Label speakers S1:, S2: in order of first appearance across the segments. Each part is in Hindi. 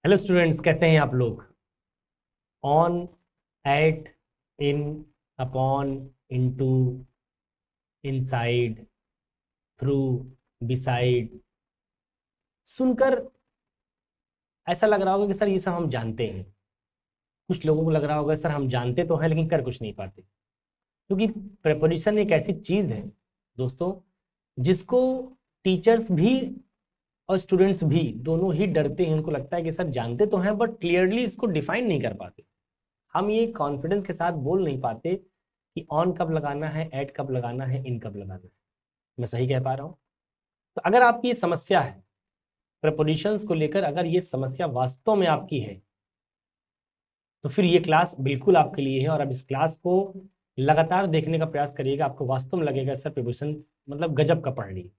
S1: हेलो स्टूडेंट्स, कैसे हैं आप लोग। On, at, in, upon, into, inside, through, beside, सुनकर ऐसा लग रहा होगा कि सर ये सब हम जानते हैं। कुछ लोगों को लग रहा होगा सर हम जानते तो हैं लेकिन कर कुछ नहीं पाते, क्योंकि प्रेपोजिशन एक ऐसी चीज है दोस्तों जिसको टीचर्स भी और स्टूडेंट्स भी दोनों ही डरते हैं। उनको लगता है कि सर जानते तो हैं बट क्लियरली इसको डिफाइन नहीं कर पाते। हम ये कॉन्फिडेंस के साथ बोल नहीं पाते कि ऑन कब लगाना है, एट कब लगाना है, इन कब लगाना है। मैं सही कह पा रहा हूँ? तो अगर आपकी ये समस्या है प्रेपोजिशंस को लेकर, अगर ये समस्या वास्तव में आपकी है तो फिर ये क्लास बिल्कुल आपके लिए है। और अब इस क्लास को लगातार देखने का प्रयास करिएगा, आपको वास्तव में लगेगा सर प्रेपोजिशन मतलब गजब का पढ़ ली।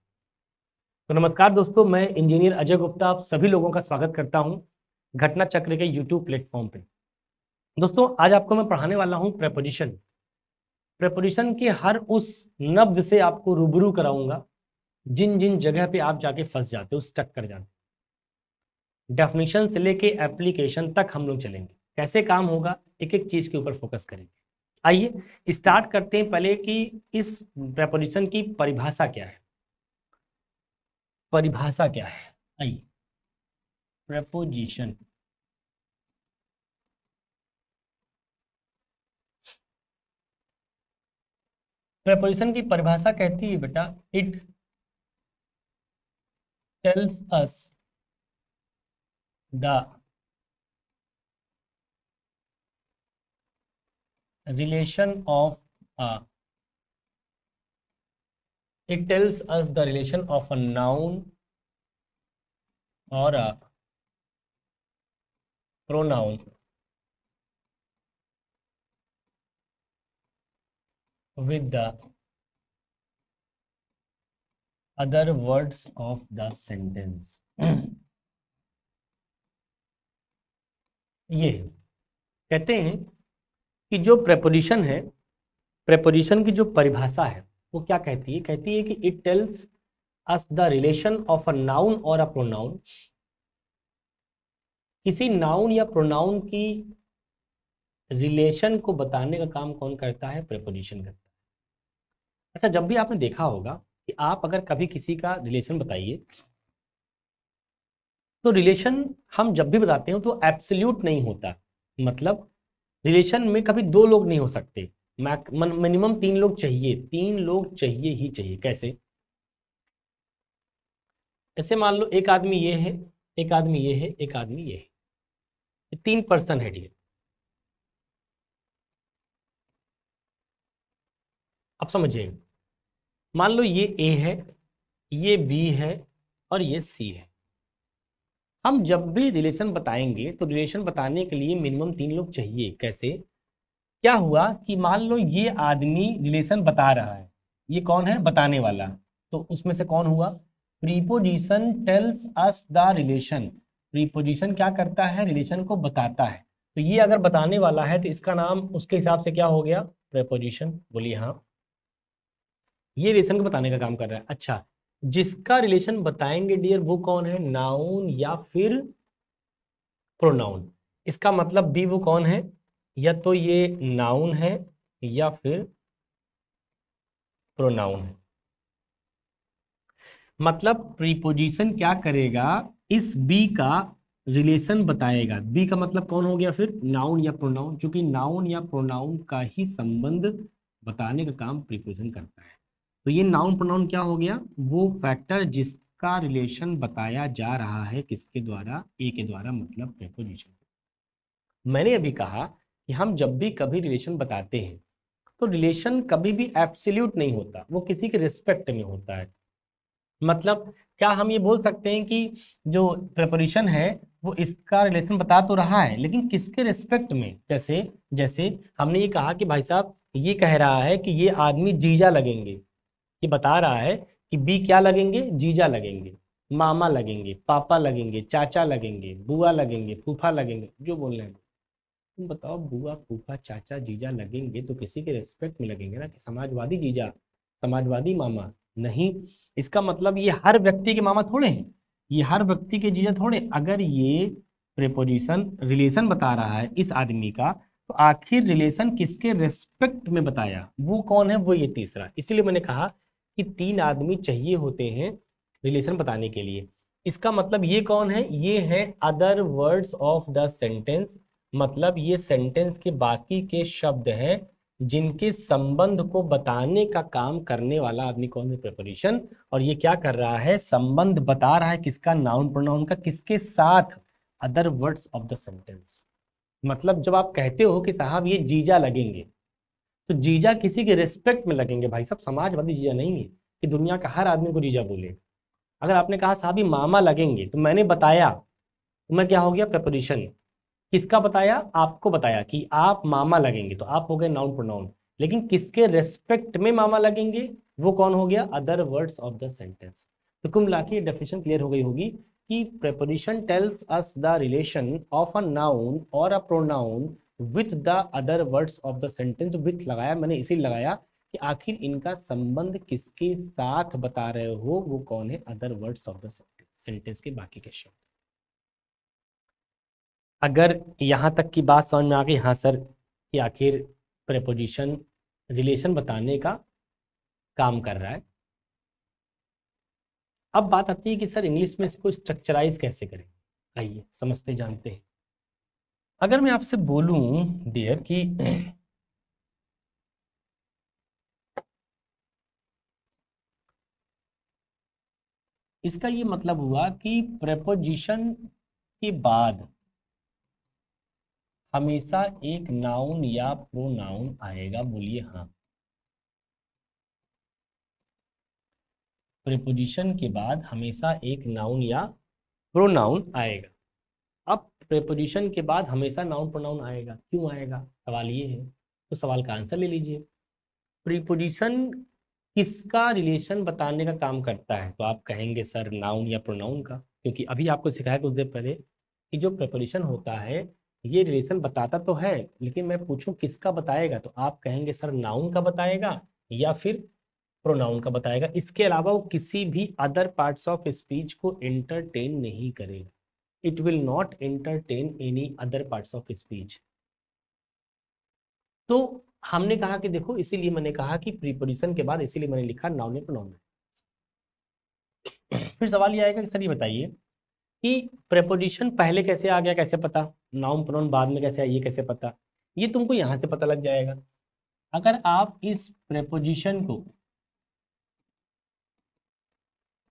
S1: तो नमस्कार दोस्तों, मैं इंजीनियर अजय गुप्ता आप सभी लोगों का स्वागत करता हूं घटना चक्र के यूट्यूब प्लेटफॉर्म पे। दोस्तों आज आपको मैं पढ़ाने वाला हूं प्रेपोजिशन। प्रेपोजिशन के हर उस नब्ज से आपको रूबरू कराऊंगा जिन जिन जगह पे आप जाके फंस जाते हो, स्टक कर जाते हो। डेफिनेशन से लेके एप्लीकेशन तक हम लोग चलेंगे, कैसे काम होगा एक एक चीज के ऊपर फोकस करेंगे। आइए स्टार्ट करते हैं पहले कि इस प्रेपोजिशन की परिभाषा क्या है। परिभाषा क्या है, आइए। प्रेपोजिशन प्रेपोजिशन की परिभाषा कहती है बेटा, it tells us the relation of it tells us the relation of a noun or a pronoun with the other words of the sentence. ये कहते हैं कि जो प्रेपोजिशन है, प्रेपोजिशन की जो परिभाषा है वो क्या कहती है? कहती है कि it tells us the relation of a noun और अ प्रोनाउन। किसी नाउन या प्रोनाउन की रिलेशन को बताने का काम कौन करता है? प्रेपोजिशन करता है। अच्छा, जब भी आपने देखा होगा कि आप अगर कभी किसी का रिलेशन बताइए तो रिलेशन हम जब भी बताते हैं तो एब्सोल्यूट नहीं होता। मतलब रिलेशन में कभी दो लोग नहीं हो सकते, मिनिमम तीन लोग चाहिए, तीन लोग चाहिए ही चाहिए। कैसे? ऐसे मान लो एक आदमी ये है, एक आदमी ये है, एक आदमी ये है, ये तीन पर्सन है डियर। अब समझिए, मान लो ये ए है, ये बी है और ये सी है। हम जब भी रिलेशन बताएंगे तो रिलेशन बताने के लिए मिनिमम तीन लोग चाहिए। कैसे? क्या हुआ कि मान लो ये आदमी रिलेशन बता रहा है, ये कौन है? बताने वाला। तो उसमें से कौन हुआ? Preposition tells us the relation. Preposition क्या करता है? रिलेशन को बताता है। तो ये अगर बताने वाला है तो इसका नाम उसके हिसाब से क्या हो गया? प्रीपोजिशन। बोलिए हाँ, ये रिलेशन को बताने का काम कर रहा है। अच्छा, जिसका रिलेशन बताएंगे डियर वो कौन है? नाउन या फिर प्रोनाउन। इसका मतलब भी वो कौन है? या तो ये नाउन है या फिर प्रोनाउन है। मतलब प्रीपोजिशन क्या करेगा? इस बी का रिलेशन बताएगा। बी का मतलब कौन हो गया फिर? नाउन या प्रोनाउन, क्योंकि नाउन या प्रोनाउन का ही संबंध बताने का काम प्रीपोजिशन करता है। तो ये नाउन प्रोनाउन क्या हो गया? वो फैक्टर जिसका रिलेशन बताया जा रहा है किसके द्वारा? ए के द्वारा, मतलब प्रीपोजिशन। मैंने अभी कहा कि हम जब भी कभी रिलेशन बताते हैं तो रिलेशन कभी भी एब्सोल्यूट नहीं होता, वो किसी के रिस्पेक्ट में होता है। मतलब क्या हम ये बोल सकते हैं कि जो प्रेपोजिशन है वो इसका रिलेशन बता तो रहा है लेकिन किसके रिस्पेक्ट में? जैसे जैसे हमने ये कहा कि भाई साहब ये कह रहा है कि ये आदमी जीजा लगेंगे। ये बता रहा है कि बी क्या लगेंगे? जीजा लगेंगे, मामा लगेंगे, पापा लगेंगे, चाचा लगेंगे, बुआ लगेंगे, फूफा लगेंगे, जो बोल रहे हैं। तुम बताओ, बुआ, फूफा, चाचा, जीजा लगेंगे तो किसी के रिस्पेक्ट में लगेंगे ना, कि समाजवादी जीजा, समाजवादी मामा? नहीं। इसका मतलब ये हर व्यक्ति के मामा थोड़े हैं, ये हर व्यक्ति के जीजा थोड़े। अगर ये प्रेपोजिशन रिलेशन बता रहा है इस आदमी का, तो आखिर रिलेशन किसके रेस्पेक्ट में बताया, वो कौन है, वो ये तीसरा। इसीलिए मैंने कहा कि 3 आदमी चाहिए होते हैं रिलेशन बताने के लिए। इसका मतलब ये कौन है, ये है other words of the sentence, मतलब ये सेंटेंस के बाकी के शब्द हैं जिनके संबंध को बताने का काम करने वाला आदमी कौन है, प्रेपोजिशन। और ये क्या कर रहा है, संबंध बता रहा है किसका, नाउन प्रोनाउन का, किसके साथ, other words of the sentence. मतलब जब आप कहते हो कि साहब ये जीजा लगेंगे, तो जीजा किसी के रिस्पेक्ट में लगेंगे भाई साहब, समाजवादी जीजा नहीं है कि दुनिया का हर आदमी को जीजा बोले। अगर आपने कहा साहब ये मामा लगेंगे, तो मैंने बताया, तो मैं क्या हो गया, प्रेपोजिशन। किसका बताया, आपको बताया कि आप मामा लगेंगे, तो आप हो गए नाउन प्रोनाउन। लेकिन किसके रेस्पेक्ट में मामा लगेंगे, वो कौन हो गया, other words of the sentence. तो कुल मिला के डेफिनेशन क्लियर हो गई होगी कि preposition tells us the relation of a noun or a pronoun with the other words of the sentence। with लगाया मैंने इसीलिए लगाया कि आखिर इनका संबंध किसके साथ बता रहे हो, वो कौन है, other words of the sentence के बाकी के शब्द। अगर यहाँ तक की बात समझ में आ गई, हाँ सर, कि आखिर प्रेपोजिशन रिलेशन बताने का काम कर रहा है। अब बात आती है कि सर इंग्लिश में इसको स्ट्रक्चराइज कैसे करें। आइए समझते जानते हैं। अगर मैं आपसे बोलूं डियर कि इसका ये मतलब हुआ कि प्रेपोजिशन के बाद हमेशा एक नाउन या प्रोनाउन आएगा, बोलिए हाँ। प्रेपोजिशन के बाद हमेशा एक नाउन या प्रोनाउन आएगा। अब प्रेपोजिशन के बाद हमेशा नाउन प्रोनाउन आएगा, क्यों आएगा, सवाल ये है। तो सवाल का आंसर ले लीजिए। प्रीपोजिशन किसका रिलेशन बताने का काम करता है, तो आप कहेंगे सर नाउन या प्रोनाउन का, क्योंकि अभी आपको सिखाया कुछ देर पहले कि जो प्रेपोजिशन होता है ये रिलेशन बताता तो है, लेकिन मैं पूछूं किसका बताएगा, तो आप कहेंगे सर नाउन का बताएगा या फिर प्रोनाउन का बताएगा। इसके अलावा वो किसी भी अदर पार्ट्स ऑफ स्पीच को एंटरटेन नहीं करेगा। It will not entertain any other parts of speech. तो हमने कहा कि देखो, इसीलिए मैंने कहा कि प्रीपोजिशन के बाद, इसीलिए मैंने लिखा नाउन या प्रोनाउन। फिर सवाल ये आएगा कि सर ये बताइए कि प्रेपोजिशन पहले कैसे आ गया, कैसे पता, नाउन प्रोनाउन बाद में कैसे आया, ये कैसे पता। ये तुमको यहां से पता लग जाएगा। अगर आप इस प्रेपोजिशन को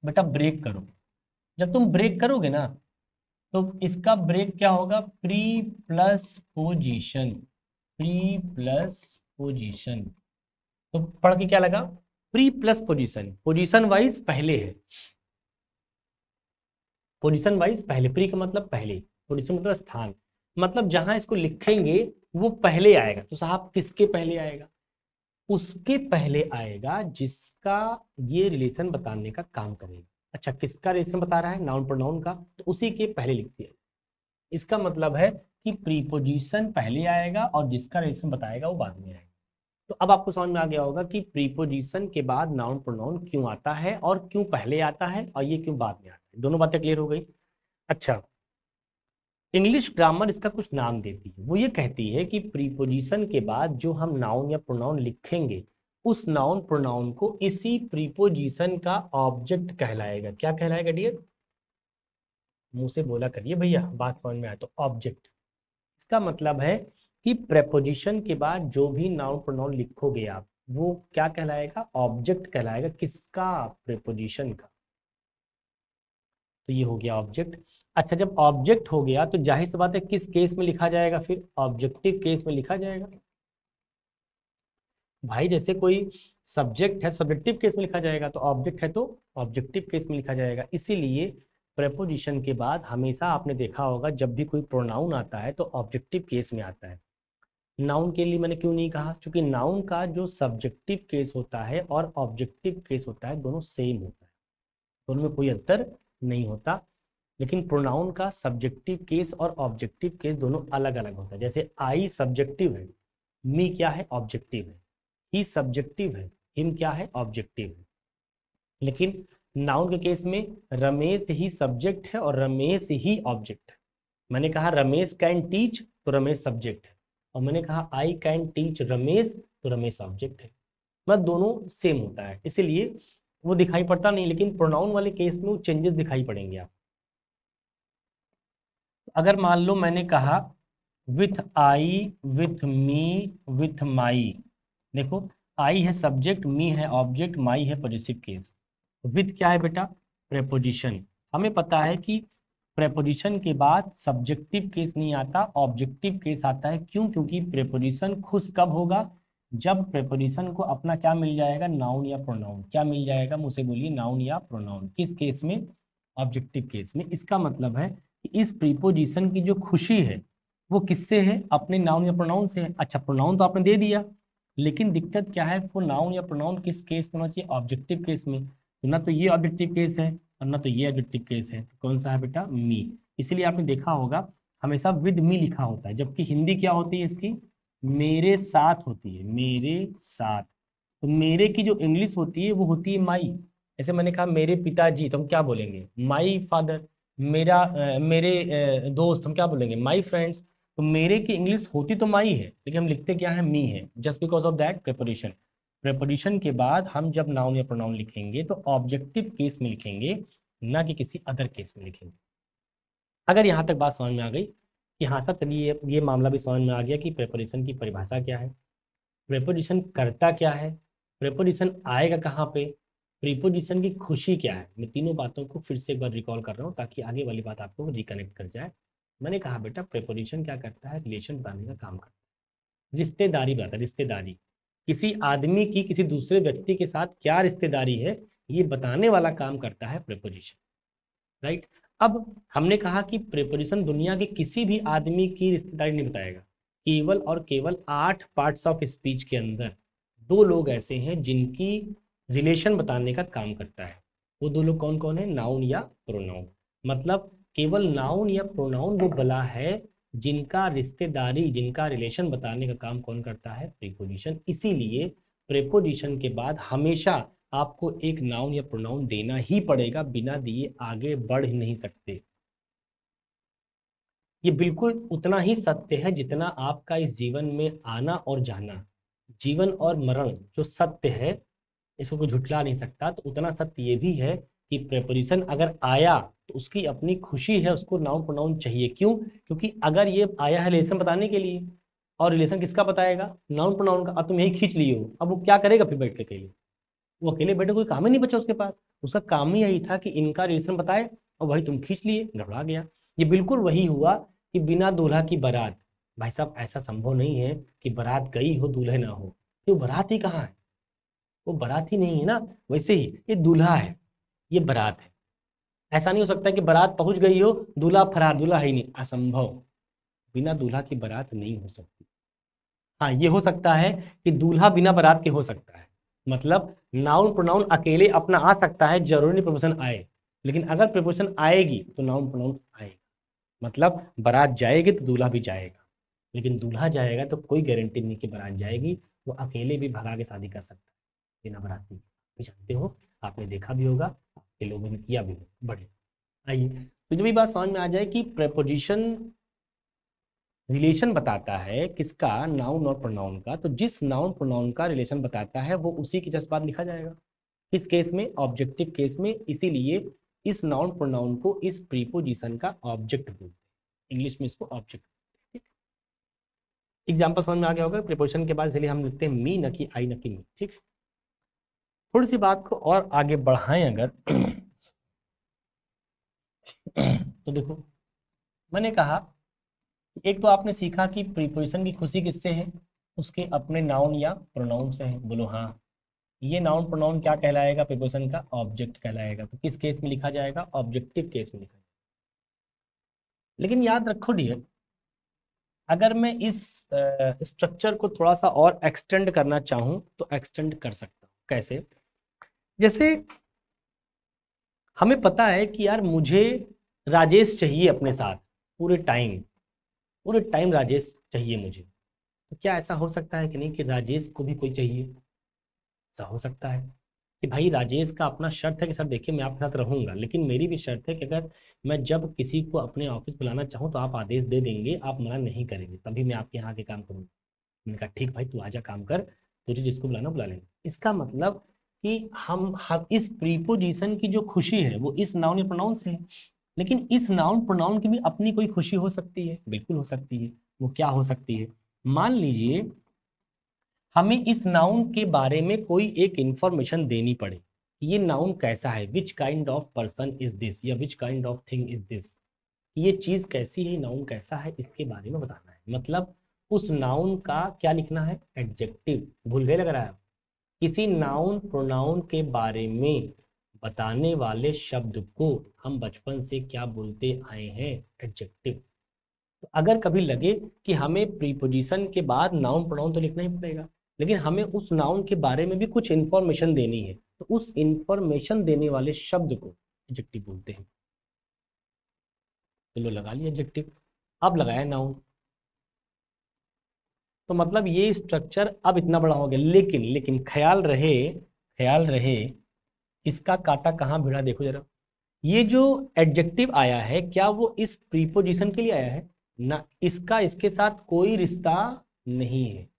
S1: बेटा ब्रेक करो, जब तुम ब्रेक करोगे ना, तो इसका ब्रेक क्या होगा, pre plus position. Pre plus position, तो पढ़ के क्या लगा, pre plus position, position wise पहले है, पोजीशन वाइज पहले, प्री का मतलब पहले, पोजीशन मतलब स्थान, मतलब जहां इसको लिखेंगे वो पहले आएगा। तो साहब किसके पहले आएगा, उसके पहले आएगा जिसका ये रिलेशन बताने का काम करेगा। अच्छा, किसका रिलेशन बता रहा है, नाउन प्रोनाउन का, तो उसी के पहले लिख दिया। इसका मतलब है कि प्रीपोजिशन पहले आएगा और जिसका रिलेशन बताएगा वो बाद में आएगा। तो अब आपको समझ में आ गया होगा कि प्रीपोजिशन के बाद नाउन प्रोनाउन क्यों आता है और क्यों पहले आता है और ये क्यों बाद में आता है। दोनों बातें क्लियर हो गई। अच्छा, इंग्लिश ग्रामर इसका कुछ नाम देती है। वो ये कहती है कि प्रीपोजिशन के बाद जो हम नाउन या प्रोनाउन लिखेंगे, उस नाउन प्रोनाउन को इसी प्रीपोजिशन का ऑब्जेक्ट कहलाएगा। क्या कहलाएगा डियर, मुंह से बोला करिए भैया, बात समझ में आए तो, ऑब्जेक्ट। इसका मतलब है कि प्रेपोजिशन के बाद जो भी नाउन प्रोनाउन लिखोगे आप, वो क्या कहलाएगा, ऑब्जेक्ट कहलाएगा। किसका, प्रेपोजिशन का। तो ये हो गया ऑब्जेक्ट। अच्छा, जब ऑब्जेक्ट हो गया तो जाहिर सी बात है किस केस में लिखा जाएगा, फिर ऑब्जेक्टिव केस में लिखा जाएगा। भाई जैसे कोई सब्जेक्ट है, सब्जेक्टिव केस में लिखा जाएगा, तो ऑब्जेक्ट है तो ऑब्जेक्टिव केस में लिखा जाएगा। इसीलिए प्रेपोजिशन के बाद हमेशा आपने देखा होगा जब भी कोई प्रोनाउन आता है तो ऑब्जेक्टिव केस में आता है। नाउन के लिए मैंने क्यों नहीं कहा, क्योंकि नाउन का जो सब्जेक्टिव केस होता है और ऑब्जेक्टिव केस होता है, दोनों सेम होता है, दोनों में कोई अंतर नहीं होता। लेकिन प्रोनाउन का सब्जेक्टिव केस और ऑब्जेक्टिव केस दोनों अलग अलग होता है। जैसे आई सब्जेक्टिव है, मी क्या है, ऑब्जेक्टिव है। ही सब्जेक्टिव है, हिम क्या है, ऑब्जेक्टिव है। लेकिन नाउन के केस में रमेश ही सब्जेक्ट है और रमेश ही ऑब्जेक्ट है। मैंने कहा रमेश कैन टीच, तो रमेश सब्जेक्ट है, और मैंने कहा आई कैन टीच रमेश, तो रमेश ऑब्जेक्ट है। मतलब दोनों सेम होता है, इसीलिए वो दिखाई पड़ता नहीं, लेकिन प्रोनाउन वाले केस में वो चेंजेस दिखाई पड़ेंगे आप। अगर मान लो मैंने कहा with I, with me, with my, देखो आई है सब्जेक्ट, मी है ऑब्जेक्ट, माई है पॉजिटिव केस। विथ क्या है बेटा? प्रेपोजिशन। हमें पता है कि प्रेपोजिशन के बाद सब्जेक्टिव केस नहीं आता, ऑब्जेक्टिव केस आता है। क्यों? क्योंकि प्रेपोजिशन खुश कब होगा? जब प्रेपोजिशन को अपना क्या मिल जाएगा? नाउन या प्रोनाउन। क्या मिल जाएगा? मुझे बोलिए, नाउन या प्रोनाउन। किस केस में? ऑब्जेक्टिव केस में। इसका मतलब है कि इस प्रीपोजिशन की जो खुशी है वो किससे है? अपने नाउन या प्रोनाउन से है। अच्छा, प्रोनाउन तो आपने दे दिया, लेकिन दिक्कत क्या है? वो नाउन या प्रोनाउन किस केस में होना चाहिए? ऑब्जेक्टिव केस में। तो ना तो ये ऑब्जेक्टिव केस है और ना तो ये ऑब्जेक्टिव केस है, तो कौन सा है बेटा? मी। इसीलिए आपने देखा होगा हमेशा विद मी लिखा होता है, जबकि हिंदी क्या होती है इसकी? मेरे साथ होती है, मेरे साथ। तो मेरे की जो इंग्लिश होती है वो होती है माई। जैसे मैंने कहा मेरे पिताजी, तो हम क्या बोलेंगे? My father. मेरे दोस्त, हम क्या बोलेंगे? My friends. तो मेरे की इंग्लिश होती तो माई है, लेकिन हम लिखते क्या है? मी है, just because of that preposition. Preposition के बाद हम जब नाउन या प्रोनाउन लिखेंगे तो ऑब्जेक्टिव केस में लिखेंगे, ना कि किसी अदर केस में लिखेंगे। अगर यहाँ तक बात समझ में आ गई कि हाँ सर चलिए ये मामला भी समझ में आ गया कि प्रेपोजिशन की परिभाषा क्या है, प्रेपोजिशन करता क्या है, प्रेपोजिशन आएगा कहाँ पे, प्रीपोजिशन की खुशी क्या है। मैं तीनों बातों को फिर से एक बार रिकॉल कर रहा हूँ ताकि आगे वाली बात आपको रिकनेक्ट कर जाए। मैंने कहा बेटा प्रेपोजिशन क्या करता है? रिलेशन बनाने का काम करता है, रिश्तेदारी बताता है, रिश्तेदारी। किसी आदमी की किसी दूसरे व्यक्ति के साथ क्या रिश्तेदारी है, ये बताने वाला काम करता है प्रेपोजिशन, राइट। अब हमने कहा कि प्रेपोजिशन दुनिया के किसी भी आदमी की रिश्तेदारी नहीं बताएगा। केवल और केवल 8 पार्ट्स ऑफ स्पीच के अंदर 2 लोग ऐसे हैं जिनकी रिलेशन बताने का काम करता है। वो 2 लोग कौन कौन है? नाउन या प्रोनाउन। मतलब केवल नाउन या प्रोनाउन वो बला है जिनका रिश्तेदारी, जिनका रिलेशन बताने का काम कौन करता है? प्रीपोजिशन। इसीलिए प्रेपोजिशन के बाद हमेशा आपको एक नाउन या प्रोनाउन देना ही पड़ेगा, बिना दिए आगे बढ़ ही नहीं सकते। ये बिल्कुल उतना ही सत्य है जितना आपका इस जीवन में आना और जाना। जीवन और मरण जो सत्य है, इसको कोई झुठला नहीं सकता। तो उतना सत्य ये भी है कि प्रेपोजिशन अगर आया तो उसकी अपनी खुशी है, उसको नाउन प्रोनाउन चाहिए। क्यों? क्योंकि अगर ये आया है रिलेशन बताने के लिए, और रिलेशन किसका बताएगा? नाउन प्रोनाउन का। अब तुम यही खींच लिए हो, अब वो क्या करेगा फिर बैठ के अकेले? वो अकेले बैठे, कोई काम ही नहीं बचा उसके पास। उसका काम ही यही था कि इनका रिलेशन बताए, और वही तुम खींच लिए, गड़बड़ा गया। ये बिल्कुल वही हुआ कि बिना दूल्हा की बारात। भाई साहब ऐसा संभव नहीं है कि बारात गई हो दूल्हे ना हो। तो बारात ही कहाँ है? वो बारात ही नहीं है ना। वैसे ही ये दूल्हा है, ये बारात है। ऐसा नहीं हो सकता कि बारात पहुंच गई हो, दूल्हा फरार, दूल्हा है ही नहीं, असंभव। बिना दूल्हा की बारात नहीं हो सकती। हाँ ये हो सकता है कि दूल्हा बिना बारात के हो सकता है। मतलब नाउन प्रोनाउन अकेले अपना आ सकता है, जरूरी नहीं प्रपोजन आए। लेकिन अगर प्रपोजन आएगी तो नाउन प्रोनाउन आएगा। मतलब बारात जाएगी तो दूल्हा भी जाएगा, लेकिन दूल्हा जाएगा तो कोई गारंटी नहीं कि बारात जाएगी। वो अकेले भी भगा के शादी कर सकता है बिना बाराती। भी जानते हो, आपने देखा भी होगा, आपके लोगों ने किया भी होगा। बढ़े आइए, तो जब ये बात समझ में आ जाए कि प्रेपोजिशन रिलेशन बताता है किसका? नाउन और प्रोनाउन का। तो जिस नाउन प्रोनाउन का रिलेशन बताता है वो उसी के जस्ट बाद लिखा जाएगा। किस केस में? ऑब्जेक्टिव केस में। इसीलिए इस नाउन प्रोनाउन को इस प्रीपोजिशन का ऑब्जेक्ट बोलते हैं, इंग्लिश में इसको ऑब्जेक्ट। ठीक, एग्जाम्पल समझ में आ गया होगा। प्रीपोजिशन के बाद इसलिए हम लिखते हैं मी, न कि आई, न कि मी। ठीक, थोड़ी सी बात को और आगे बढ़ाएं अगर तो देखो, मैंने कहा एक तो आपने सीखा कि प्रीपोजिशन की खुशी किससे है? उसके अपने नाउन या प्रोनाउन से है। बोलो हाँ। ये नाउन प्रोनाउन क्या कहलाएगा? प्रीपोजिशन का ऑब्जेक्ट कहलाएगा। तो किस केस में लिखा जाएगा? ऑब्जेक्टिव केस में लिखा जाएगा। लेकिन याद रखो डियर, अगर मैं इस स्ट्रक्चर को थोड़ा सा और एक्सटेंड करना चाहूँ तो एक्सटेंड कर सकता हूँ। कैसे? जैसे हमें पता है कि यार मुझे राजेश चाहिए अपने साथ पूरे टाइम, पूरे टाइम राजेश चाहिए मुझे। तो क्या ऐसा हो सकता है कि नहीं कि राजेश को भी कोई चाहिए? ऐसा हो सकता है। कि भाई राजेश का अपना शर्त है कि सर देखिए मैं आपके साथ रहूंगा, लेकिन मेरी भी शर्त है कि अगर मैं जब किसी को अपने ऑफिस बुलाना चाहूँ तो आप आदेश दे देंगे, आप मना नहीं करेंगे, तभी मैं आपके यहाँ आके काम करूँगा। मैंने कहा ठीक भाई, तू आजा काम कर, तुझे जिसको बुलाना बुला लेंगे। इसका मतलब कि हम इस प्रीपोजिशन की जो खुशी है वो इस नाउन या प्रोनाउन से है। लेकिन इस नाउन प्रोनाउन की भी अपनी कोई खुशी हो सकती है, बिल्कुल हो सकती है। वो क्या हो सकती है? मान लीजिए हमें इस नाउन के बारे में कोई एक इंफॉर्मेशन देनी पड़े, ये नाउन कैसा है, which kind of person is this, या which kind of thing is this, ये चीज कैसी है, नाउन कैसा है, इसके बारे में बताना है। मतलब उस नाउन का क्या लिखना है? एडजेक्टिव। भूल गए लग रहा है? किसी नाउन प्रोनाउन के बारे में बताने वाले शब्द को हम बचपन से क्या बोलते आए हैं? एडजेक्टिव। तो अगर कभी लगे कि हमें प्रीपोजिशन के बाद नाउन प्रोनाउन तो लिखना ही पड़ेगा, लेकिन हमें उस नाउन के बारे में भी कुछ इंफॉर्मेशन देनी है, तो उस इंफॉर्मेशन देने वाले शब्द को एडजेक्टिव बोलते हैं। चलो लगा लिया एडजेक्टिव। अब लगाया नाउन। तो मतलब ये स्ट्रक्चर अब इतना बड़ा हो गया, लेकिन लेकिन ख्याल रहे इसका काटा कहाँ भिड़ा, देखो जरा। ये जो एडजेक्टिव आया है, क्या वो इस प्रीपोजिशन के लिए आया है? ना, इसका इसके साथ कोई रिश्ता नहीं है।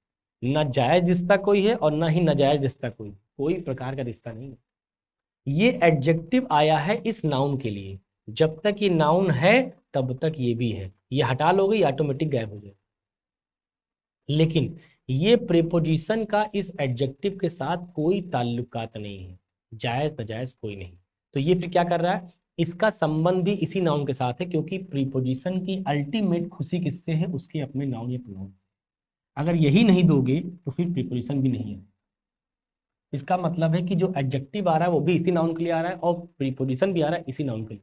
S1: ना जायज रिश्ता कोई है और ना ही नाजायज रिश्ता कोई प्रकार का रिश्ता नहीं है। ये एडजेक्टिव आया है इस नाउन के लिए। जब तक ये नाउन है तब तक ये भी है। ये हटा लोगे, ऑटोमेटिक गायब हो जाए। लेकिन ये प्रीपोजिशन का इस एडजेक्टिव के साथ कोई ताल्लुकात नहीं है, जायज नाजायज कोई नहीं। तो ये फिर क्या कर रहा है? इसका संबंध भी इसी नाउन के साथ है, क्योंकि प्रीपोजिशन की अल्टीमेट खुशी किससे है? उसके अपने नाउन या प्रोनाउन से। अगर यही नहीं दोगे तो फिर प्रीपोजिशन भी नहीं है। इसका मतलब है कि जो एडजेक्टिव आ रहा है वो भी इसी नाउन के लिए आ रहा है, और प्रीपोजिशन भी आ रहा है इसी नाउन के लिए।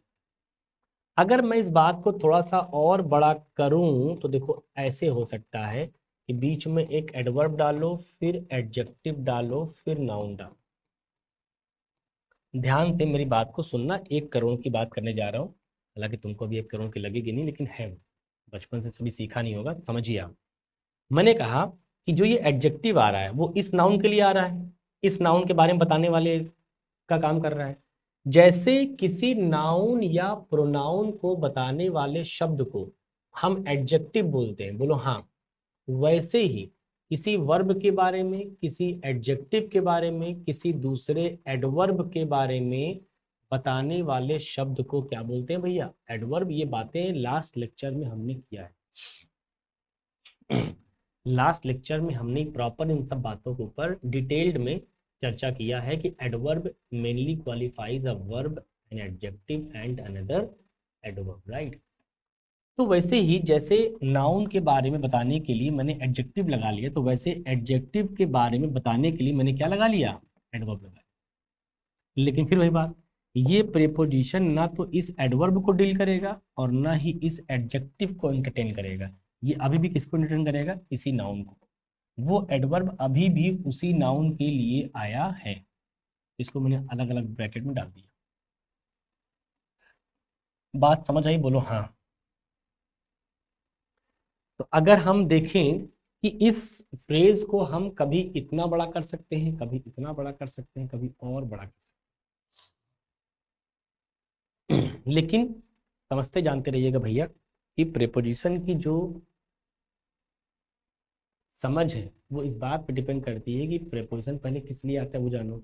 S1: अगर मैं इस बात को थोड़ा सा और बड़ा करूं तो देखो ऐसे हो सकता है कि बीच में एक एडवर्ब डालो, फिर एडजेक्टिव डालो, फिर नाउन डालो। ध्यान से मेरी बात को सुनना, 1 करोड़ की बात करने जा रहा हूँ। हालांकि तुमको भी 1 करोड़ की लगेगी नहीं, लेकिन है वो। बचपन से सभी सीखा नहीं होगा, समझिए आप। मैंने कहा कि जो ये एडजेक्टिव आ रहा है वो इस नाउन के लिए आ रहा है, इस नाउन के बारे में बताने वाले का काम कर रहा है। जैसे किसी नाउन या प्रोनाउन को बताने वाले शब्द को हम एडजेक्टिव बोलते हैं, बोलो हाँ, वैसे ही किसी वर्ब के बारे में, किसी एडजेक्टिव के बारे में, किसी दूसरे एडवर्ब के बारे में बताने वाले शब्द को क्या बोलते हैं भैया? एडवर्ब। ये बातें लास्ट लेक्चर में हमने किया है। लास्ट लेक्चर में हमने प्रॉपर इन सब बातों के ऊपर डिटेल्ड में चर्चा किया है कि adverb mainly qualifies a verb, an adjective and another adverb, right. तो वैसे ही जैसे नाउन के बारे में बताने के लिए मैंने एडजेक्टिव लगा लिया, तो वैसे एडजेक्टिव के बारे में बताने के लिए मैंने क्या लगा लिया? एडवर्ब लगा लिया। लेकिन फिर वही बात, ये प्रीपोजिशन ना तो इस एडवर्ब को डील करेगा और ना ही इस एडजेक्टिव को एंटरटेन करेगा। ये अभी भी किसको एंटरटेन करेगा? इसी नाउन को। वो एडवर्ब अभी भी उसी नाउन के लिए आया है। इसको मैंने अलग अलग ब्रैकेट में डाल दिया। बात समझ आई? बोलो हाँ। तो अगर हम देखें कि इस फ्रेज को हम कभी इतना बड़ा कर सकते हैं, कभी इतना बड़ा कर सकते हैं, कभी और बड़ा कर सकते हैं। लेकिन समझते जानते रहिएगा भैया कि प्रेपोजिशन की जो समझ है वो इस बात पे डिपेंड करती है कि प्रेपोजिशन पहले किस लिए आता है वो जानो,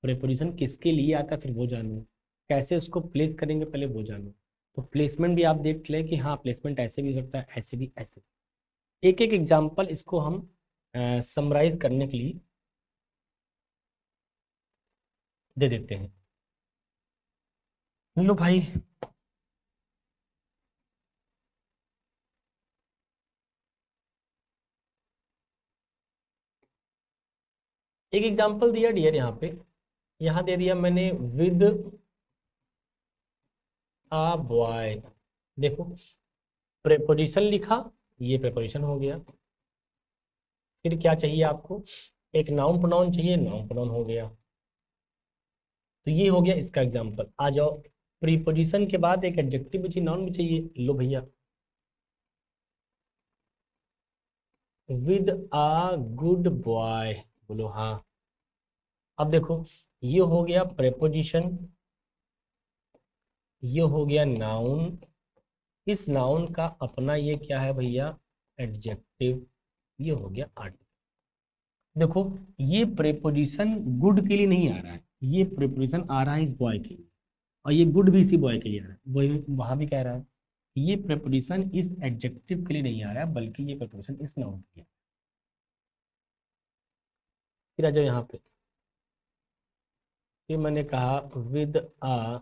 S1: प्रेपोजिशन किसके लिए आता है फिर वो जानो, कैसे उसको प्लेस करेंगे पहले वो जानो। तो प्लेसमेंट भी आप देख लें कि हाँ, प्लेसमेंट ऐसे भी हो सकता है, ऐसे भी, ऐसे। एक एक एग्जाम्पल इसको हम समराइज करने के लिए दे देते हैं। लो भाई, एक एग्जाम्पल दिया डियर, यहाँ पे यहाँ दे दिया मैंने विद अ बॉय। देखो, प्रेपोजिशन लिखा, ये प्रेपोजिशन हो गया। फिर क्या चाहिए आपको? एक नाउन प्रोनाउन चाहिए, नाउन प्रोनाउन हो गया। तो ये हो गया इसका एग्जाम्पल। आ जाओ, प्रीपोजिशन के बाद एक एडजेक्टिव भी चाहिए, नाउन भी चाहिए। लो भैया, विद अ गुड बॉय। बोलो हाँ। अब देखो, ये हो गया प्रेपोजिशन, ये हो गया नाउन, इस नाउन का अपना ये क्या है भैया, एडजेक्टिव, ये हो गया आर्टिकल। देखो ये प्रेपोजिशन गुड के लिए नहीं आ रहा है, ये प्रेपोजिशन आ रहा है इस बॉय के लिए, और ये गुड भी इसी बॉय के लिए आ रहा है, वही वहां भी कह रहा है। ये प्रेपोजिशन इस एडजेक्टिव के लिए नहीं आ रहा है, बल्कि ये प्रेपोजिशन इस नाउन के लिए। फिर आ जाओ यहाँ पे, फिर मैंने कहा with a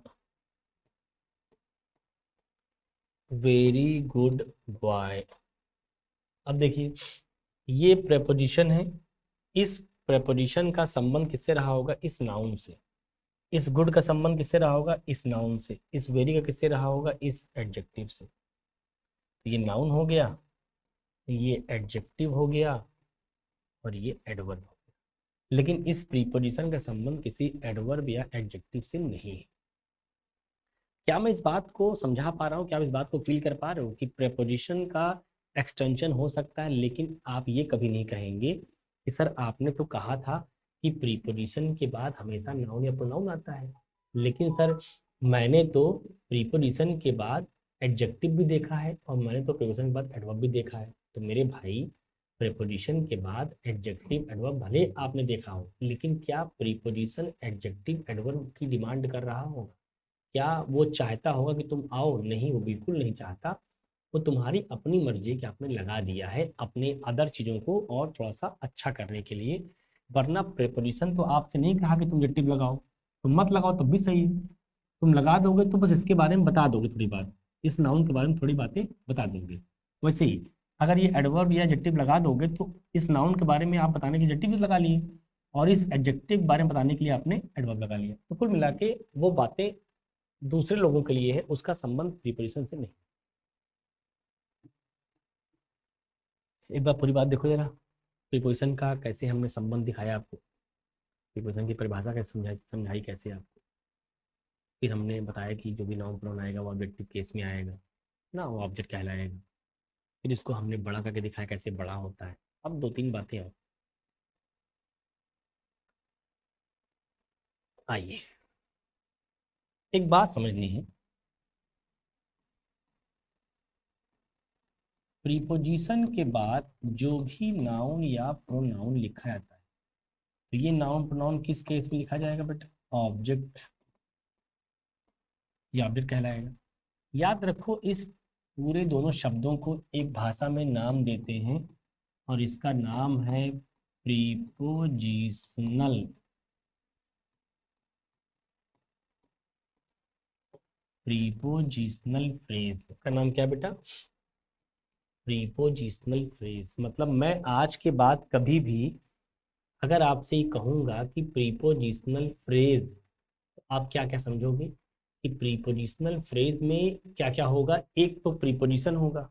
S1: very good boy. अब देखिए ये प्रेपोजिशन है, इस प्रेपोजिशन का संबंध किससे रहा होगा, इस नाउन से। इस गुड का संबंध किससे रहा होगा, इस नाउन से। इस वेरी का किससे रहा होगा, इस एडजेक्टिव से। तो ये नाउन हो गया, ये एडजेक्टिव हो गया, और ये एडवर्ब हो गया। लेकिन इस प्रीपोजिशन का संबंध किसी एडवर्ब या एडजेक्टिव से नहीं है। क्या मैं इस बात को समझा पा रहा हूँ, क्या आप इस बात को फील कर पा रहे हो कि प्रेपोजिशन का एक्सटेंशन हो सकता है, लेकिन आप ये कभी नहीं कहेंगे कि सर आपने तो कहा था कि प्रीपोजिशन के बाद हमेशा नाउन या प्रोनाउन आता है, लेकिन सर मैंने तो प्रीपोजिशन के बाद एडजेक्टिव भी देखा है, और मैंने तो प्रीपोजिशन के बाद एडवर्ब भी देखा है। तो मेरे भाई प्रीपोजिशन के बाद एडजेक्टिव एडवर्ब भले आपने देखा हो, लेकिन क्या प्रीपोजिशन एडजेक्टिव एडवर्ब की डिमांड कर रहा होगा? क्या वो चाहता होगा कि तुम आओ? नहीं, वो बिल्कुल नहीं चाहता। वो तुम्हारी अपनी मर्जी कि आपने लगा दिया है अपने अदर चीज़ों को और थोड़ा सा अच्छा करने के लिए। वरना प्रेपोजिशन तो आपसे नहीं कहा कि तुम एडजेक्टिव लगाओ, तुम मत लगाओ तब भी सही है। तुम लगा दोगे तो बस इसके बारे में बता दोगे थोड़ी बात, इस नाउन के बारे में थोड़ी बातें बता दोगे। वैसे ही अगर ये एडवर्ब या एडजेक्टिव लगा दोगे तो इस नाउन के बारे में आप बताने के एडजेक्टिव लगा लिए, और इस एडजेक्टिव के बारे में बताने के लिए आपने एडवर्ब लगा लिया। तो कुल मिला के वो बातें दूसरे लोगों के लिए है, उसका संबंध प्रीपोजिशन से नहीं। एक बार पूरी बात देखो जरा, प्रीपोजिशन का कैसे हमने संबंध दिखाया आपको, प्रीपोजिशन की परिभाषा कैसे समझाई कैसे आपको। फिर हमने बताया कि जो भी नाउन प्रोनाउन आएगा वो ऑब्जेक्टिव केस में आएगा ना, वो ऑब्जेक्ट कहलाएगा। फिर इसको हमने बड़ा करके दिखाया कैसे बड़ा होता है। अब दो तीन बातें और आइए, एक बात समझनी है, प्रीपोजिशन के बाद जो भी नाउन या प्रोनाउन लिखा जाता है, तो ये नाउन प्रोनाउन किस केस में लिखा जाएगा बेटा, ऑब्जेक्ट, ये ऑब्जेक्ट कहलाएगा। याद रखो इस पूरे दोनों शब्दों को एक भाषा में नाम देते हैं, और इसका नाम है प्रीपोजिशनल। प्रीपोजिशनल फ्रेज, इसका नाम क्या बेटा, प्रीपोजिशनल फ्रेज। मतलब मैं आज के बाद कभी भी अगर आपसे ये कहूंगा कि प्रीपोजिशनल फ्रेज, तो आप क्या क्या समझोगे कि प्रीपोजिशनल फ्रेज में क्या क्या होगा? एक तो प्रीपोजिशन होगा,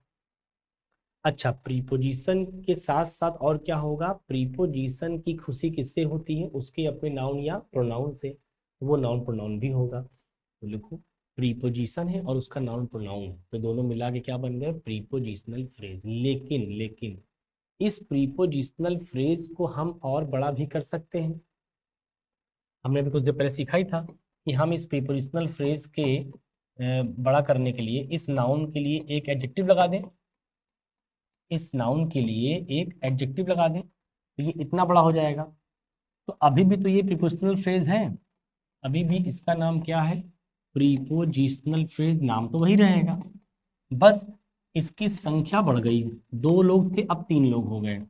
S1: अच्छा प्रीपोजिशन के साथ साथ और क्या होगा, प्रीपोजिशन की खुशी किससे होती है, उसके अपने नाउन या प्रोनाउन से, वो नाउन प्रोनाउन भी होगा। तो लिखो प्रीपोजिशन है और उसका नाउन प्रोनाउन है, तो दोनों मिला के क्या बन गए, प्रीपोजिशनल फ्रेज। लेकिन लेकिन इस प्रीपोजिशनल फ्रेज को हम और बड़ा भी कर सकते हैं। हमने अभी कुछ देर पहले सीखा ही था कि हम इस प्रीपोजिशनल फ्रेज के बड़ा करने के लिए इस नाउन के लिए एक एडजेक्टिव लगा दें, इस नाउन के लिए एक एडजेक्टिव लगा दें, तो ये इतना बड़ा हो जाएगा। तो अभी भी तो ये प्रीपोजिशनल फ्रेज है, अभी भी इसका नाम क्या है, प्रीपोजिशनल फ्रेज, नाम तो वही रहेगा, बस इसकी संख्या बढ़ गई। दो लोग थे अब तीन लोग हो गए।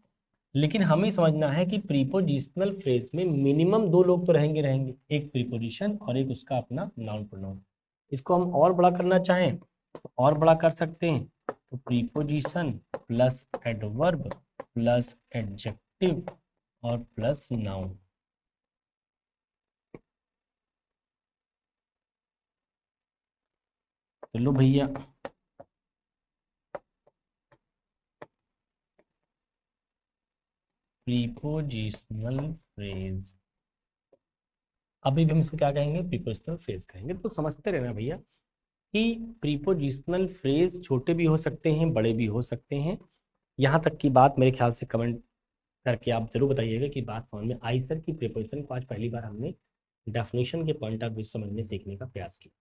S1: लेकिन हमें समझना है कि प्रीपोजिशनल फ्रेज में मिनिमम दो लोग तो रहेंगे रहेंगे, एक प्रीपोजिशन और एक उसका अपना नाउन प्रोनाउन। इसको हम और बड़ा करना चाहें तो और बड़ा कर सकते हैं, तो preposition plus adverb plus adjective और प्लस नाउन। तो लो भैया, प्रीपोजिशनल फ्रेज, अभी भी हम इसको क्या कहेंगे, प्रीपोजिशनल फ्रेज कहेंगे। तो समझते रहना भैया कि प्रीपोजिशनल फ्रेज छोटे भी हो सकते हैं, बड़े भी हो सकते हैं। यहाँ तक की बात मेरे ख्याल से कमेंट करके आप जरूर बताइएगा कि बात समझ में आई सर, कि प्रीपोजिशन को आज पहली बार हमने डेफिनेशन के पॉइंट ऑफ व्यू समझने सीखने का प्रयास किया।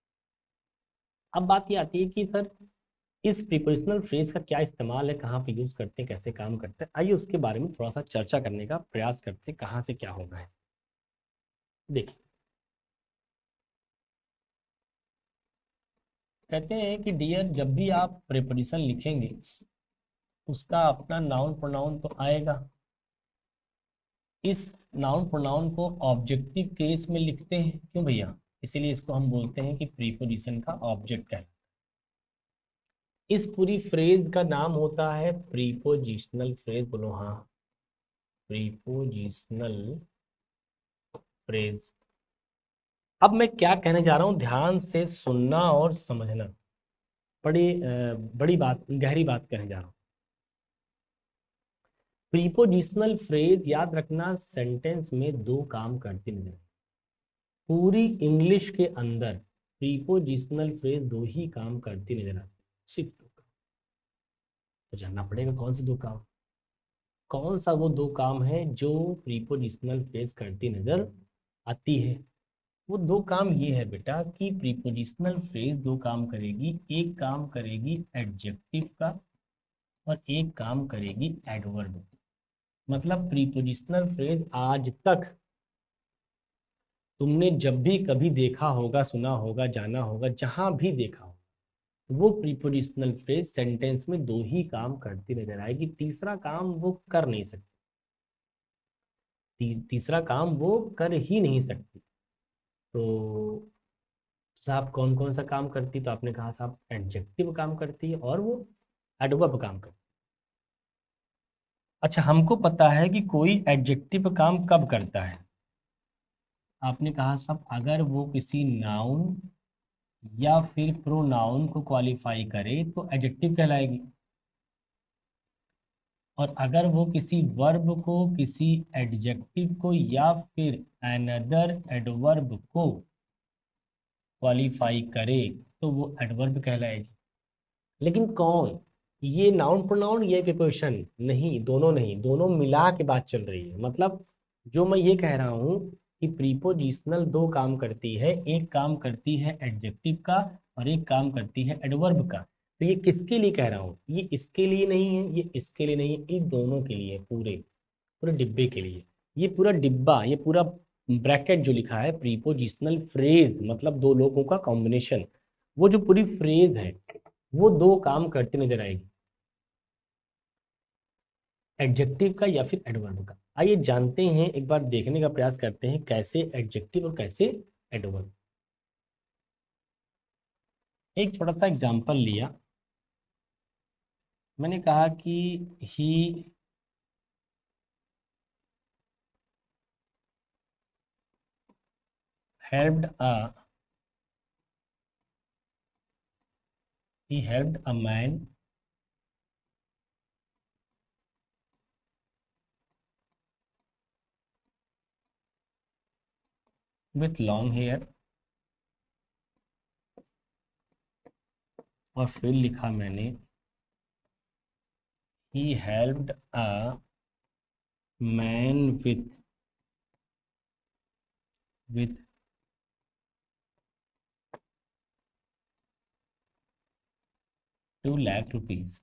S1: अब बात ये आती है कि सर इस प्रीपोजिशनल फ्रेज का क्या इस्तेमाल है, कहाँ पे यूज करते हैं, कैसे काम करते हैं, आइए उसके बारे में थोड़ा सा चर्चा करने का प्रयास करते हैं, कहाँ से क्या होना है। देखिए, कहते हैं कि डियर, जब भी आप प्रीपोजिशन लिखेंगे उसका अपना नाउन प्रोनाउन तो आएगा। इस नाउन प्रोनाउन को ऑब्जेक्टिव केस में लिखते हैं, क्यों भैया? इसीलिए इसको हम बोलते हैं कि प्रीपोजिशन का ऑब्जेक्ट है। इस पूरी फ्रेज का नाम होता है प्रीपोजिशनल फ्रेज। बोलो हाँ, प्रीपोजिशनल फ्रेज। अब मैं क्या कहने जा रहा हूं, ध्यान से सुनना और समझना। बड़ी बात, गहरी बात कहने जा रहा हूं। प्रीपोजिशनल फ्रेज याद रखना, सेंटेंस में दो काम करती नजर आए। पूरी इंग्लिश के अंदर प्रीपोजिशनल फ्रेज दो ही काम करती नजर आती, सिर्फ दो काम। तो जानना पड़ेगा कौन से दो काम, कौन सा वो दो काम है जो प्रीपोजिशनल फ्रेज करती नजर आती है। वो दो काम ये है बेटा कि प्रीपोजिशनल फ्रेज दो काम करेगी, एक काम करेगी एडजेक्टिव का और एक काम करेगी एडवर्ब। मतलब प्रीपोजिशनल फ्रेज आज तक तुमने जब भी कभी देखा होगा, सुना होगा, जाना होगा, जहां भी देखा हो, वो प्रीपोजिशनल फ्रेज सेंटेंस में दो ही काम करती नजर आएगी, तीसरा काम वो कर नहीं सकती। तीसरा काम वो कर ही नहीं सकती। तो साहब कौन कौन सा काम करती, तो आपने कहा साहब एडजेक्टिव काम करती है और वो एडवर्ब काम करती है। अच्छा, हमको पता है कि कोई एडजेक्टिव काम कब करता है। आपने कहा साहब अगर वो किसी नाउन या फिर प्रोनाउन को क्वालिफाई करे तो एडजेक्टिव कहलाएगी, और अगर वो किसी वर्ब को, किसी एडजेक्टिव को या फिर अनदर एडवर्ब को क्वालिफाई करे तो वो एडवर्ब कहलाएगी। लेकिन कौन, ये नाउन प्रोनाउन, ये प्रीपोजिशन नहीं, दोनों नहीं, दोनों मिला के बात चल रही है। मतलब जो मैं ये कह रहा हूँ कि प्रीपोजिशनल दो काम करती है, एक काम करती है एडजेक्टिव का और एक काम करती है एडवर्ब का। तो ये किसके लिए कह रहा हूँ, ये इसके लिए नहीं है, ये इसके लिए नहीं है, ये दोनों के लिए, पूरे पूरे डिब्बे के लिए। ये पूरा डिब्बा, ये पूरा ब्रैकेट जो लिखा है प्रीपोजिशनल फ्रेज, मतलब दो लोगों का कॉम्बिनेशन, वो जो पूरी फ्रेज है वो दो काम करती नजर आएगी, एडजेक्टिव का या फिर एडवर्ब का। आइए जानते हैं, एक बार देखने का प्रयास करते हैं कैसे एडजेक्टिव और कैसे एडवर्ब। एक छोटा सा एग्जांपल लिया, मैंने कहा कि he helped a he helped a man with long hair, और फिर लिखा मैंने he helped a man with 2 lakh rupees.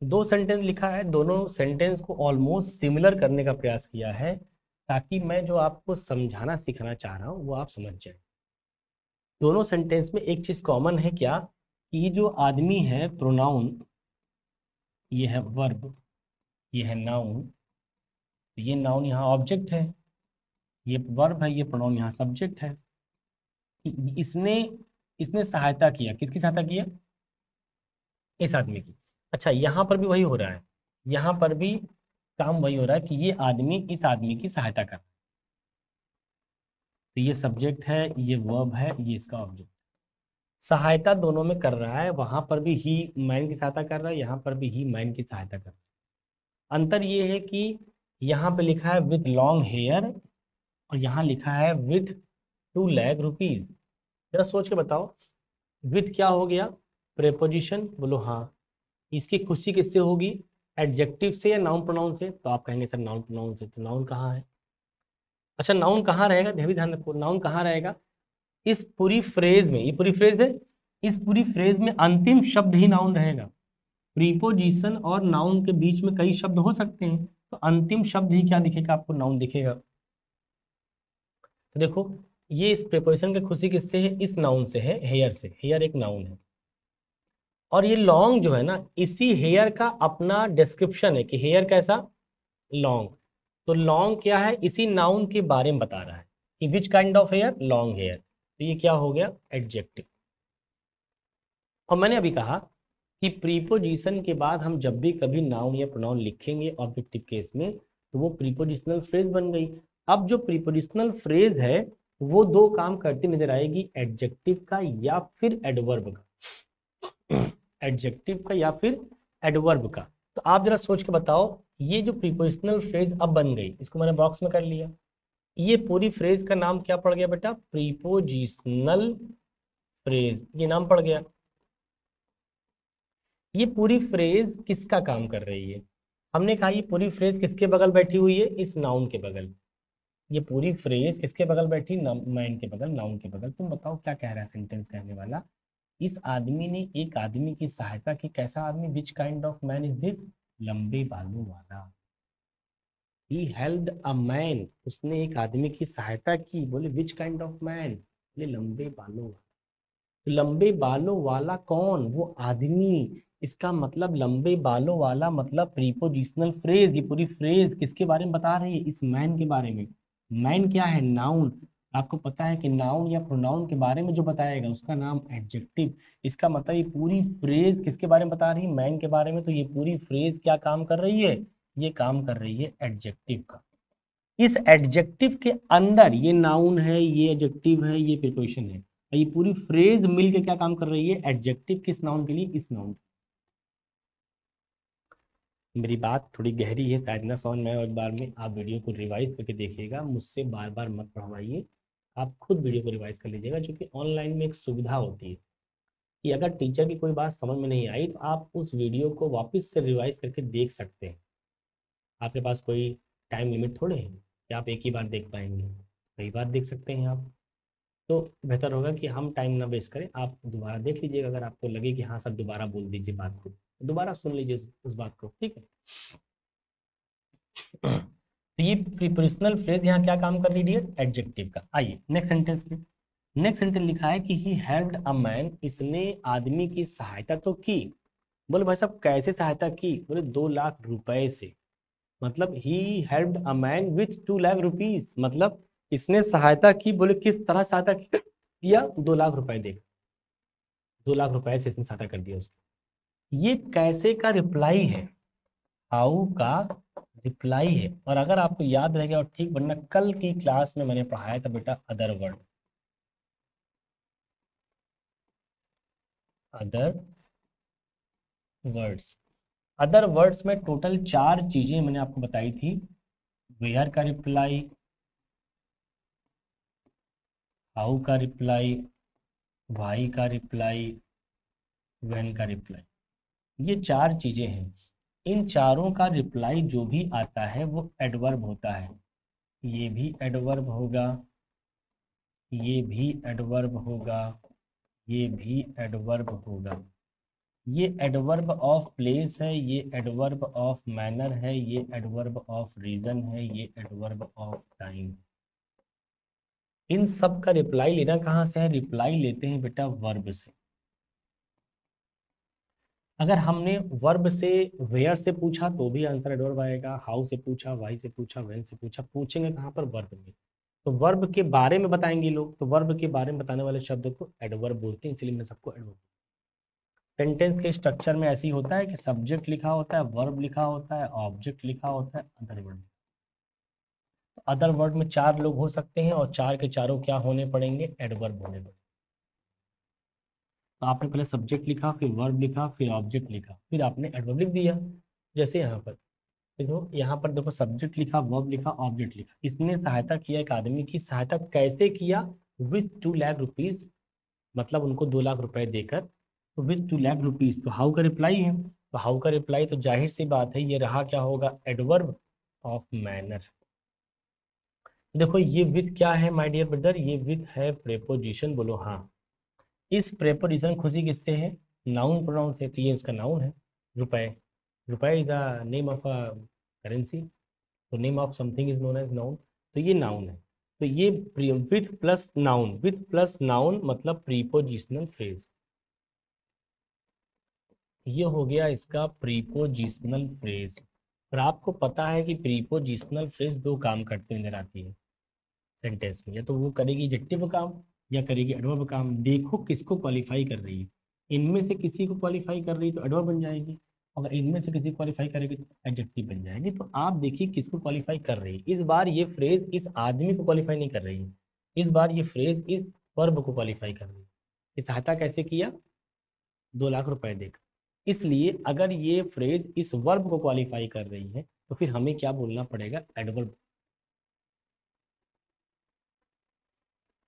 S1: दो सेंटेंस लिखा है, दोनों सेंटेंस को ऑलमोस्ट सिमिलर करने का प्रयास किया है ताकि मैं जो आपको समझाना सिखाना चाह रहा हूँ वो आप समझ जाए। दोनों सेंटेंस में एक चीज कॉमन है, क्या? कि ये जो आदमी है प्रोनाउन, ये है वर्ब, ये है नाउन, ये नाउन यहाँ ऑब्जेक्ट है, ये वर्ब है, ये प्रोनाउन यहाँ सब्जेक्ट है। इसने इसने सहायता किया, किसकी सहायता किया? इस आदमी की। अच्छा, यहाँ पर भी वही हो रहा है, यहाँ पर भी काम वही हो रहा है कि ये आदमी इस आदमी की सहायता कर रहा है। तो ये सब्जेक्ट है, ये वर्ब है, ये इसका ऑब्जेक्ट। सहायता दोनों में कर रहा है, वहां पर भी ही मैन की सहायता कर रहा है, यहाँ पर भी ही मैन की सहायता कर रहा है। अंतर ये है कि यहाँ पे लिखा है विथ लॉन्ग हेयर और यहाँ लिखा है विथ 2 लाख रुपीज। जरा सोच के बताओ, विथ क्या हो गया? प्रेपोजिशन। बोलो हाँ। इसकी खुशी किससे होगी, एडजेक्टिव से या नाउन प्रोनाउन से? तो आप कहेंगे सर नाउन प्रोनाउन से। तो नाउन कहाँ है? अच्छा नाउन कहाँ रहेगा, ध्यान ध्यान रखो, नाउन कहाँ रहेगा, इस पूरी फ्रेज में, ये पूरी फ्रेज है, इस पूरी फ्रेज में अंतिम शब्द ही नाउन रहेगा। प्रीपोजिशन और नाउन के बीच में कई शब्द हो सकते हैं, तो अंतिम शब्द ही क्या दिखेगा आपको, नाउन दिखेगा। तो देखो ये इस प्रीपोजिशन की खुशी किससे है, इस नाउन से है, हेयर से, हेयर एक नाउन है। और ये लॉन्ग जो है ना, इसी हेयर का अपना डिस्क्रिप्शन है कि हेयर कैसा, लॉन्ग। तो लॉन्ग क्या है, इसी नाउन के बारे में बता रहा है कि which kind of hair, long hair. तो ये क्या हो गया, एडजेक्टिव। और मैंने अभी कहा कि प्रीपोजिशन के बाद हम जब भी कभी नाउन या प्रोनाउन लिखेंगे ऑब्जेक्टिव केस में, तो वो प्रीपोजिशनल फ्रेज बन गई। अब जो प्रीपोजिशनल फ्रेज है वो दो काम करती नजर आएगी, एडजेक्टिव का या फिर एडवर्ब का। एडजेक्टिव का या फिर एडवर्ब का। तो आप जरा सोच के बताओ, ये जो प्रीपोजिशनल फ्रेज अब बन गई, इसको मैंने बॉक्स में कर लिया, ये पूरी फ्रेज का नाम क्या पड़ गया बेटा, प्रीपोजिशनल फ्रेज, ये नाम पड़ गया। ये पूरी फ्रेज किसका काम कर रही है, हमने कहा ये पूरी फ्रेज किसके बगल बैठी हुई है, इस नाउन के बगल। ये पूरी फ्रेज किसके बगल बैठी, मैन के बगल, नाउन के बगल। तुम बताओ क्या कह रहा है सेंटेंस कहने वाला, इस आदमी ने एक आदमी की सहायता की, कैसा आदमी, विच kind of man is this, लंबे बालों वाला। ही हेल्प्ड अ मैन, उसने एक आदमी की सहायता की, बोले विच काइंड ऑफ मैन, बोले लंबे बालों वाला। तो लंबे बालों वाला कौन, वो आदमी। इसका मतलब लंबे बालों वाला मतलब प्रीपोजिशनल फ्रेज, ये पूरी फ्रेज किसके बारे में बता रही है, इस मैन के बारे में। मैन क्या है, नाउन। आपको पता है कि नाउन या प्रोनाउन के बारे में जो बताएगा उसका नाम एडजेक्टिव। इसका मतलब ये पूरी फ्रेज किसके बारे में बता रही है, मैन के बारे में। तो ये पूरी फ्रेज क्या काम कर रही है, ये काम कर रही है एडजेक्टिव का। इस एडजेक्टिव के अंदर ये नाउन है, ये एडजेक्टिव है, ये प्रीपोजिशन है, ये पूरी फ्रेज मिलके क्या काम कर रही है, एडजेक्टिव किस नाउन के लिए, इस नाउन। मेरी बात थोड़ी गहरी है, शायद ना समझ में आए, और एक बार में आप वीडियो को रिवाइज करके देखिएगा, मुझसे बार बार मत पढ़वाइए। आप खुद वीडियो को रिवाइज कर लीजिएगा, जो कि ऑनलाइन में एक सुविधा होती है कि अगर टीचर की कोई बात समझ में नहीं आई तो आप उस वीडियो को वापस से रिवाइज करके देख सकते हैं। आपके पास कोई टाइम लिमिट थोड़े है कि आप एक ही बार देख पाएंगे, कई बार देख सकते हैं आप। तो बेहतर होगा कि हम टाइम ना वेस्ट करें, आप दोबारा देख लीजिएगा, अगर आपको लगे कि हाँ सर दोबारा बोल दीजिए बात को, दोबारा सुन लीजिए उस बात को, ठीक है। तो ये प्रीपोजिशनल फ्रेज यहाँ क्या काम कर रही है, एडजेक्टिव का। आइए नेक्स्ट सेंटेंस पे। नेक्स्ट सेंटेंस लिखा है कि ही हेल्प्ड अ मैन, इसने आदमी की सहायता तो की। बोले भाई साहब कैसे सहायता की, बोले 2 लाख रुपए से। मतलब he helped a man with 2 lakh rupees, मतलब इसने सहायता की, बोले किस तरह सहायता किया, 2 लाख रुपए दे, 2 लाख रुपए से इसने सहायता कर दिया उसकी। ये कैसे का रिप्लाई है, हाउ का रिप्लाई है। और अगर आपको याद रहेगा और ठीक, वरना कल की क्लास में मैंने पढ़ाया था बेटा other word, other words. Other words में टोटल 4 चीजें मैंने आपको बताई थी, वेयर का रिप्लाई, हाउ का रिप्लाई, वाई का रिप्लाई, व्हेन का रिप्लाई। ये 4 चीजें हैं। इन चारों का रिप्लाई जो भी आता है वो एडवर्ब होता है। ये भी एडवर्ब होगा, ये भी एडवर्ब होगा, ये भी एडवर्ब होगा। ये एडवर्ब ऑफ प्लेस है, ये एडवर्ब ऑफ मैनर है, ये एडवर्ब ऑफ रीजन है, ये एडवर्ब ऑफ टाइम। इन सब का रिप्लाई लेना कहाँ से है, रिप्लाई लेते हैं बेटा वर्ब से। अगर हमने वर्ब से वेयर से पूछा तो भी आंसर एडवर्ब आएगा, हाउ से पूछा, वाई से पूछा, व्हेन से पूछा, पूछेंगे कहाँ पर, वर्ब में। तो वर्ब के बारे में बताएंगे लोग, तो वर्ब के बारे में बताने वाले शब्द को एडवर्ब बोलते हैं, इसलिए मैं सबको एडवर्ब। सेंटेंस के स्ट्रक्चर में ऐसे ही होता है कि सब्जेक्ट लिखा होता है, वर्ब लिखा होता है, ऑब्जेक्ट लिखा होता है, अदर वर्ड। तो अदर वर्ड में 4 लोग हो सकते हैं और 4 के चारों क्या होने पड़ेंगे, एडवर्ब होने पड़ेंगे। तो आपने पहले सब्जेक्ट लिखा, फिर वर्ब लिखा, फिर ऑब्जेक्ट लिखा, फिर आपने एडवर्ब लिख दिया। जैसे यहाँ पर देखो, यहाँ पर देखो सब्जेक्ट लिखा, वर्ब लिखा, ऑब्जेक्ट लिखा। इसने सहायता किया एक आदमी की, सहायता कैसे किया, विथ 2 लाख रुपीज, मतलब उनको 2 लाख रुपए देकर। तो विथ 2 लाख रुपीज, तो हाउ का रिप्लाई है, तो हाउ का रिप्लाई तो जाहिर सी बात है ये रहा, क्या होगा, एडवर्ब ऑफ मैनर। देखो ये विथ क्या है माय डियर ब्रदर, ये विथ है प्रेपोजिशन, बोलो हाँ। इस प्रेपोजिशन खुशी किससे है, नाउन प्रोनाउन से, तो ये इसका नाउन है, रुपए। Rupaye is a name of a currency, तो name of something is known as noun, तो ये नाउन है। तो ये with plus noun, with plus noun मतलब प्रीपोजिशनल फ्रेज, ये हो गया इसका प्रीपोजिशनल फ्रेज। और आपको पता है कि प्रीपोजिशनल फ्रेज दो काम करते हुए नजर आती है सेंटेंस में, या तो वो करेगी एडजेक्टिव काम या करेगी एडवर्ब काम, देखो किसको क्वालिफाई कर रही है। इनमें से किसी को क्वालिफाई कर रही है तो एडवर्ब बन जाएगी, अगर इनमें से किसी को क्वालिफाई करेगी तो एडजेक्टिव बन जाएगी। तो आप देखिए किसको क्वालिफाई कर रही है। इस बार ये फ्रेज इस आदमी को क्वालिफाई नहीं कर रही है, इस बार ये फ्रेज इस वर्ब को क्वालिफाई कर रही है। ये सहायता कैसे किया, 2 लाख रुपए देकर। इसलिए अगर ये फ्रेज इस वर्ब को क्वालिफाई कर रही है तो फिर हमें क्या बोलना पड़ेगा, एडवर्ब।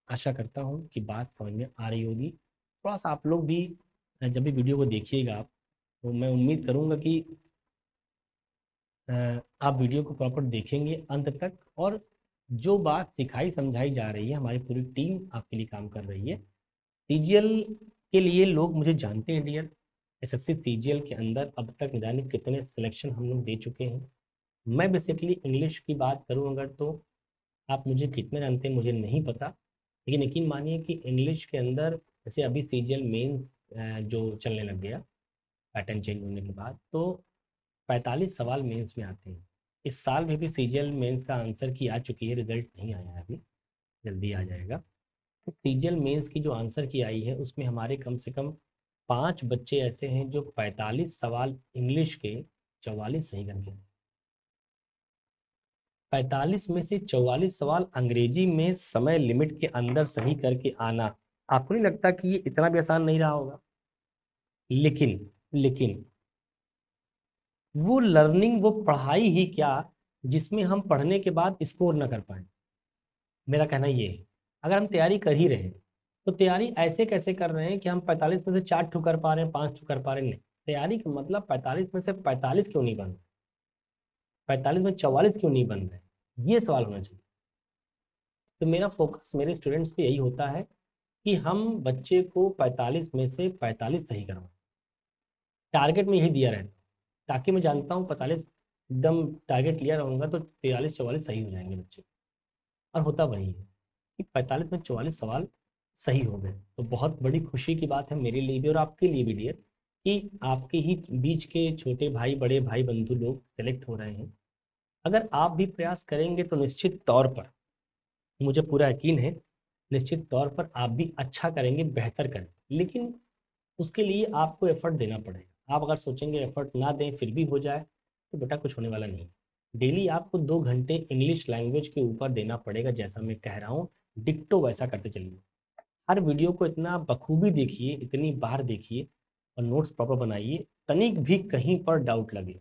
S1: आशा करता हूँ कि बात समझ में आ रही होगी। थोड़ा सा आप लोग भी जब भी वीडियो को देखिएगा आप, तो मैं उम्मीद करूँगा कि अ, आप वीडियो को प्रॉपर देखेंगे अंत तक, और जो बात सिखाई समझाई जा रही है, हमारी पूरी टीम आपके लिए काम कर रही है। सीजीएल के लिए लोग मुझे जानते हैं डियर, एसएससी सीजीएल के अंदर अब तक न जाने कितने सिलेक्शन हम लोग दे चुके हैं। मैं बेसिकली इंग्लिश की बात करूं अगर, तो आप मुझे कितने जानते हैं मुझे नहीं पता, लेकिन यकीन मानिए कि इंग्लिश के अंदर जैसे अभी सीजीएल मेंस जो चलने लग गया पैटर्न चेंज होने के बाद, तो 45 सवाल मेंस में आते हैं। इस साल में भी सीजीएल मेंस का आंसर की आ चुकी है, रिजल्ट नहीं आया है अभी, जल्दी आ जाएगा। तो सीजीएल मेंस की जो आंसर की आई है उसमें हमारे कम से कम 5 बच्चे ऐसे हैं जो 45 सवाल इंग्लिश के 44 सही करके, 45 में से 44 सवाल अंग्रेजी में समय लिमिट के अंदर सही करके आना, आपको नहीं लगता कि ये इतना भी आसान नहीं रहा होगा। लेकिन लेकिन वो लर्निंग, वो पढ़ाई ही क्या जिसमें हम पढ़ने के बाद स्कोर ना कर पाए। मेरा कहना ये है, अगर हम तैयारी कर ही रहे हैं तो तैयारी ऐसे कैसे कर रहे हैं कि हम 45 में से 4 ठो कर पा रहे हैं, 5 ठो कर पा रहे हैं, नहीं। तैयारी का मतलब 45 में से 45 क्यों नहीं बन रहे, 45 में 44 क्यों नहीं बन रहे, ये सवाल होना चाहिए। तो मेरा फोकस मेरे स्टूडेंट्स पे यही होता है कि हम बच्चे को 45 में से 45 सही करवाएं, टारगेट में यही दिया रहता है, ताकि मैं जानता हूँ 45 एकदम टारगेट लिया रहूंगा तो 43 44 सही हो जाएंगे बच्चे। और होता वही है कि 45 में 44 सवाल सही हो गए, तो बहुत बड़ी खुशी की बात है मेरे लिए भी और आपके लिए भी डियर, कि आपके ही बीच के छोटे भाई बड़े भाई बंधु लोग सेलेक्ट हो रहे हैं। अगर आप भी प्रयास करेंगे तो निश्चित तौर पर, मुझे पूरा यकीन है, निश्चित तौर पर आप भी अच्छा करेंगे, बेहतर करेंगे। लेकिन उसके लिए आपको एफर्ट देना पड़ेगा। आप अगर सोचेंगे एफर्ट ना दें फिर भी हो जाए, तो बेटा कुछ होने वाला नहीं। डेली आपको 2 घंटे इंग्लिश लैंग्वेज के ऊपर देना पड़ेगा, जैसा मैं कह रहा हूँ डिक्टो वैसा करते चलिए। हर वीडियो को इतना बखूबी देखिए, इतनी बार देखिए, और नोट्स प्रॉपर बनाइए। तनिक भी कहीं पर डाउट लगे,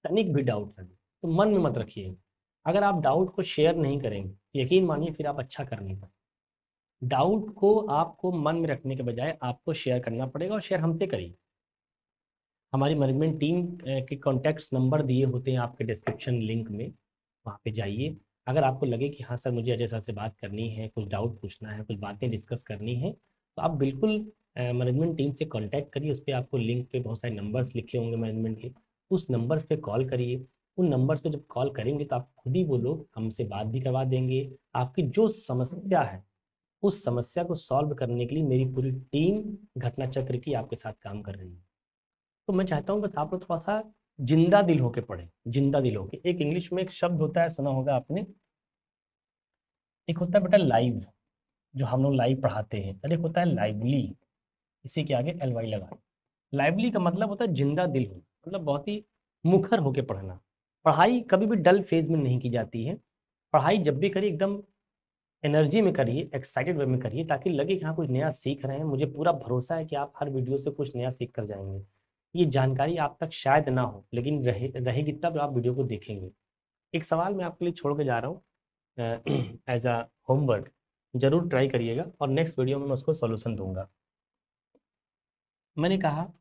S1: तनिक भी डाउट लगे तो मन में मत रखिए। अगर आप डाउट को शेयर नहीं करेंगे, यकीन मानिए फिर आप अच्छा कर नहीं पाएंगे। डाउट को आपको मन में रखने के बजाय आपको शेयर करना पड़ेगा, और शेयर हमसे करिए। हमारी मैनेजमेंट टीम के कॉन्टैक्ट्स नंबर दिए होते हैं आपके डिस्क्रिप्शन लिंक में, वहाँ पे जाइए। अगर आपको लगे कि हाँ सर मुझे अजय सर से बात करनी है, कुछ डाउट पूछना है, कुछ बातें डिस्कस करनी है, तो आप बिल्कुल मैनेजमेंट टीम से कांटेक्ट करिए। उस पर आपको लिंक पे बहुत सारे नंबर्स लिखे होंगे मैनेजमेंट के, उस नंबर्स पे कॉल करिए। उन नंबर्स पे जब कॉल करेंगे तो आप खुद ही वो लोग हमसे बात भी करवा देंगे। आपकी जो समस्या है उस समस्या को सॉल्व करने के लिए मेरी पूरी टीम घटना चक्र की आपके साथ काम कर रही है। तो मैं चाहता हूँ बस आप लोग थोड़ा सा जिंदा दिल होके पढ़ें, जिंदा दिल होके। एक इंग्लिश में एक शब्द होता है, सुना होगा आपने, एक होता है बेटा लाइव, जो हम लोग लाइव पढ़ाते हैं, और एक होता है लाइवली, इसी के आगे एल वाई लगा। लाइवली का मतलब होता है जिंदा दिल हो, मतलब बहुत ही मुखर होके पढ़ना। पढ़ाई कभी भी डल फेज में नहीं की जाती है। पढ़ाई जब भी करिए एकदम एनर्जी में करिए, एक्साइटेड वे में करिए, ताकि लगे कि हाँ कुछ नया सीख रहे हैं। मुझे पूरा भरोसा है कि आप हर वीडियो से कुछ नया सीख कर जाएंगे। ये जानकारी आप तक शायद ना हो, लेकिन रहेगी तब आप वीडियो को देखेंगे। एक सवाल मैं आपके लिए छोड़ के जा रहा हूँ एज अ होमवर्क, जरूर ट्राई करिएगा, और नेक्स्ट वीडियो में मैं उसको सॉल्यूशन दूंगा। मैंने कहा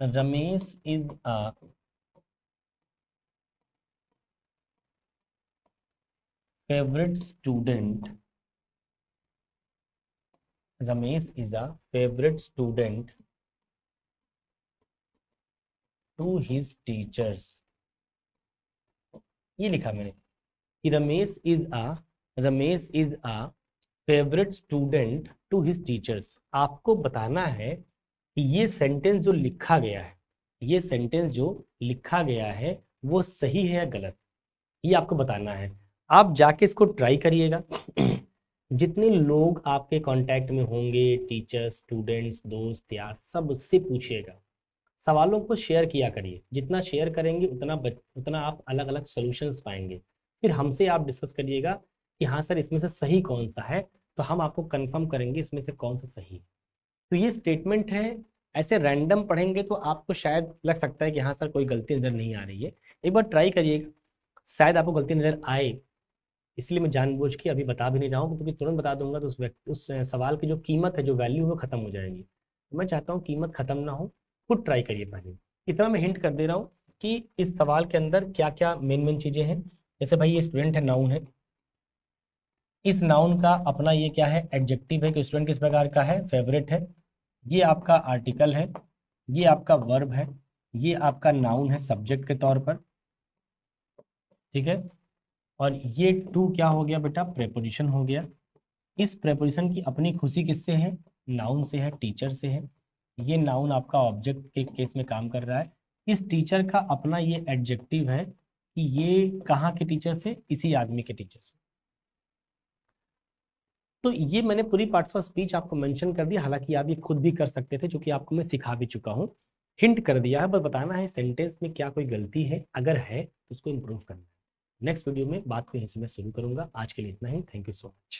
S1: Ramesh is a favourite student, Ramesh is a favourite student to his teachers. ये लिखा मैंने कि Ramesh is a favourite student to his teachers. आपको बताना है कि ये सेंटेंस जो लिखा गया है, ये सेंटेंस जो लिखा गया है वो सही है या गलत, ये आपको बताना है। आप जाके इसको ट्राई करिएगा। जितने लोग आपके कांटेक्ट में होंगे, टीचर्स, स्टूडेंट्स, दोस्त यार, सबसे पूछिएगा। सवालों को शेयर किया करिए, जितना शेयर करेंगे उतना आप अलग अलग सॉल्यूशंस पाएंगे। फिर हमसे आप डिस्कस करिएगा कि हाँ सर इसमें से सही कौन सा है, तो हम आपको कंफर्म करेंगे इसमें से कौन सा सही है। तो ये स्टेटमेंट है। ऐसे रैंडम पढ़ेंगे तो आपको शायद लग सकता है कि हाँ सर कोई गलती नजर नहीं आ रही है। एक बार ट्राई करिएगा, शायद आपको गलती नजर आए। इसलिए मैं जानबूझ के अभी बता भी नहीं रहा हूँ, क्योंकि तुरंत बता दूंगा तो उस सवाल की जो कीमत है, जो वैल्यू है, वो खत्म हो जाएगी। तो मैं चाहता हूँ कीमत खत्म ना हो, खुद ट्राई करिए पहले। इतना मैं हिंट कर दे रहा हूँ कि इस सवाल के अंदर क्या क्या मेन मेन चीजें हैं। जैसे भाई ये स्टूडेंट है, नाउन है। इस नाउन का अपना ये क्या है, एडजेक्टिव है कि स्टूडेंट किस प्रकार का है, फेवरेट है। ये आपका आर्टिकल है, ये आपका वर्ब है, ये आपका नाउन है सब्जेक्ट के तौर पर, ठीक है। और ये टू क्या हो गया बेटा, प्रेपोजिशन हो गया। इस प्रेपोजिशन की अपनी खुशी किससे है, नाउन से है, टीचर से है। ये नाउन आपका ऑब्जेक्ट के केस में काम कर रहा है। इस टीचर का अपना ये एडजेक्टिव है कि ये कहाँ के टीचर से, इसी आदमी के टीचर से। तो ये मैंने पूरी पार्ट्स ऑफ स्पीच आपको मेंशन कर दिया, हालांकि आप ये खुद भी कर सकते थे, जो कि आपको मैं सिखा भी चुका हूँ। हिंट कर दिया है, बस बताना है सेंटेंस में क्या कोई गलती है, अगर है तो उसको इम्प्रूव करना है। नेक्स्ट वीडियो में बात को यहीं से मैं शुरू करूंगा। आज के लिए इतना ही। Thank you so much.